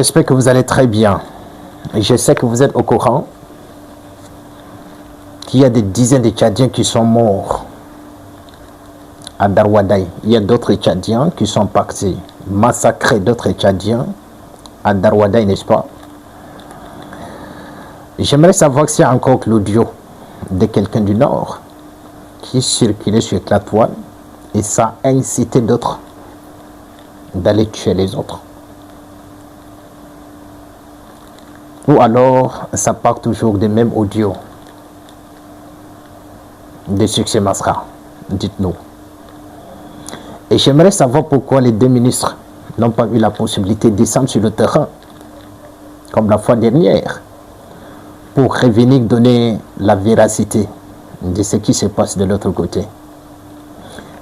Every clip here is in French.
J'espère que vous allez très bien. Et je sais que vous êtes au courant qu'il y a des dizaines de Tchadiens qui sont morts à Darwadai. Il y a d'autres Tchadiens qui sont partis massacrer d'autres Tchadiens à Darwadai, n'est-ce pas? J'aimerais savoir s'il y a encore l'audio de quelqu'un du Nord qui circulait sur la toile et ça a incité d'autres d'aller tuer les autres. Ou alors, ça part toujours des mêmes audios de Succès Masra. Dites-nous. Et j'aimerais savoir pourquoi les deux ministres n'ont pas eu la possibilité de descendre sur le terrain, comme la fois dernière, pour revenir donner la véracité de ce qui se passe de l'autre côté.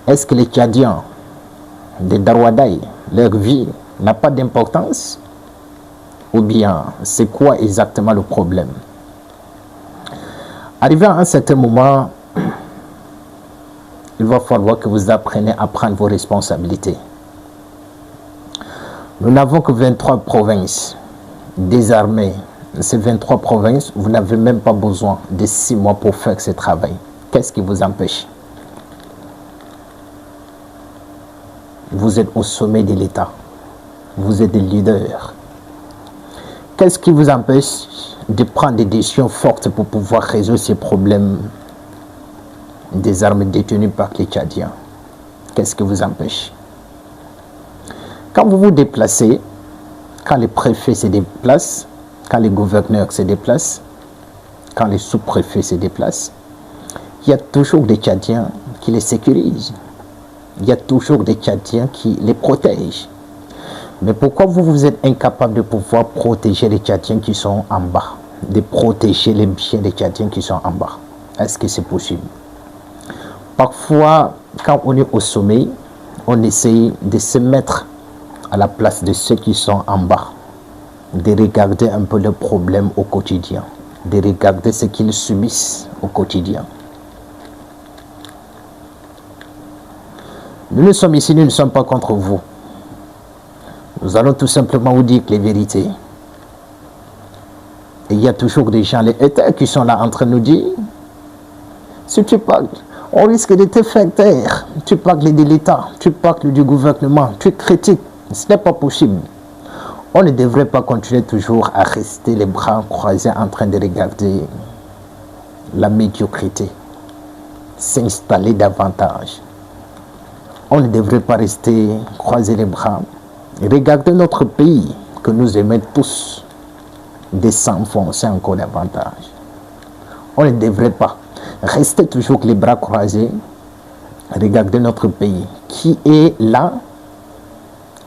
Est-ce que les Tchadiens de Darwadai, leur vie n'a pas d'importance? Ou bien, c'est quoi exactement le problème? Arrivé à un certain moment, il va falloir que vous appreniez à prendre vos responsabilités. Nous n'avons que 23 provinces désarmées. Ces 23 provinces, vous n'avez même pas besoin de 6 mois pour faire ce travail. Qu'est-ce qui vous empêche? Vous êtes au sommet de l'État. Vous êtes des leaders. Qu'est-ce qui vous empêche de prendre des décisions fortes pour pouvoir résoudre ces problèmes des armes détenues par les Tchadiens? Qu'est-ce qui vous empêche? Quand vous vous déplacez, quand les préfets se déplacent, quand les gouverneurs se déplacent, quand les sous-préfets se déplacent, il y a toujours des Tchadiens qui les sécurisent. Il y a toujours des Tchadiens qui les protègent. Mais pourquoi vous êtes incapable de pouvoir protéger les Tchadiens qui sont en bas, de protéger les biens des Tchadiens qui sont en bas? Est-ce que c'est possible? Parfois, quand on est au sommet, on essaye de se mettre à la place de ceux qui sont en bas, de regarder un peu leurs problèmes au quotidien, de regarder ce qu'ils subissent au quotidien. Nous sommes ici, nous ne sommes pas contre vous. Nous allons tout simplement vous dire les vérités. Et il y a toujours des gens, les haters, qui sont là en train de nous dire, si tu parles, on risque de te faire taire. Tu parles de l'État, tu parles du gouvernement, tu critiques. Ce n'est pas possible. On ne devrait pas continuer toujours à rester les bras croisés en train de regarder la médiocrité s'installer davantage. On ne devrait pas rester croiser les bras. Regardez notre pays que nous aimons tous de s'enfoncer encore davantage. On ne devrait pas rester toujours les bras croisés. Regardez notre pays qui est là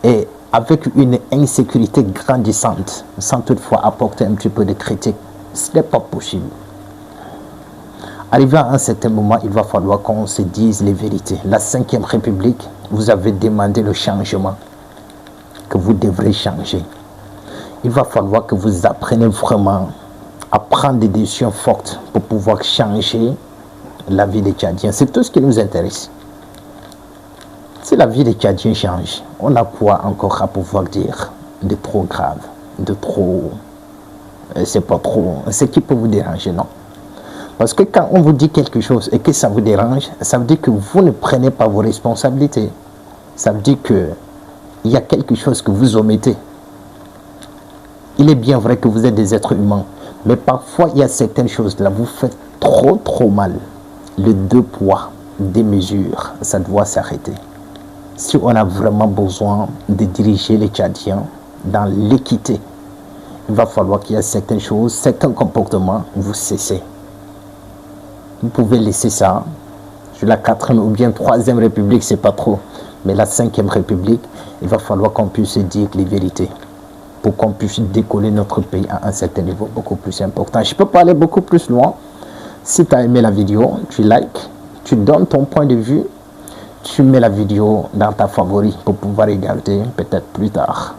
et avec une insécurité grandissante, sans toutefois apporter un petit peu de critique. Ce n'est pas possible. Arrivé à un certain moment, il va falloir qu'on se dise les vérités. La 5e République, vous avez demandé le changement, que vous devrez changer. Il va falloir que vous appreniez vraiment à prendre des décisions fortes pour pouvoir changer la vie des Tchadiens. C'est tout ce qui nous intéresse. Si la vie des Tchadiens change, on a quoi encore à pouvoir dire de trop grave, de trop... c'est pas trop... Ce qui peut vous déranger, non? Parce que quand on vous dit quelque chose et que ça vous dérange, ça veut dire que vous ne prenez pas vos responsabilités. Ça veut dire qu'il y a quelque chose que vous omettez. Il est bien vrai que vous êtes des êtres humains, mais parfois il y a certaines choses là, vous faites trop mal. Le 2 poids, 2 mesures, ça doit s'arrêter. Si on a vraiment besoin de diriger les Tchadiens dans l'équité, il va falloir qu'il y ait certaines choses, certains comportements, vous cessez. Vous pouvez laisser ça sur la 4e ou bien 3e République, c'est pas trop. Mais la 5e République, il va falloir qu'on puisse dire les vérités pour qu'on puisse décoller notre pays à un certain niveau beaucoup plus important. Je peux pas aller beaucoup plus loin. Si tu as aimé la vidéo, tu likes, tu donnes ton point de vue, tu mets la vidéo dans ta favori pour pouvoir regarder peut-être plus tard.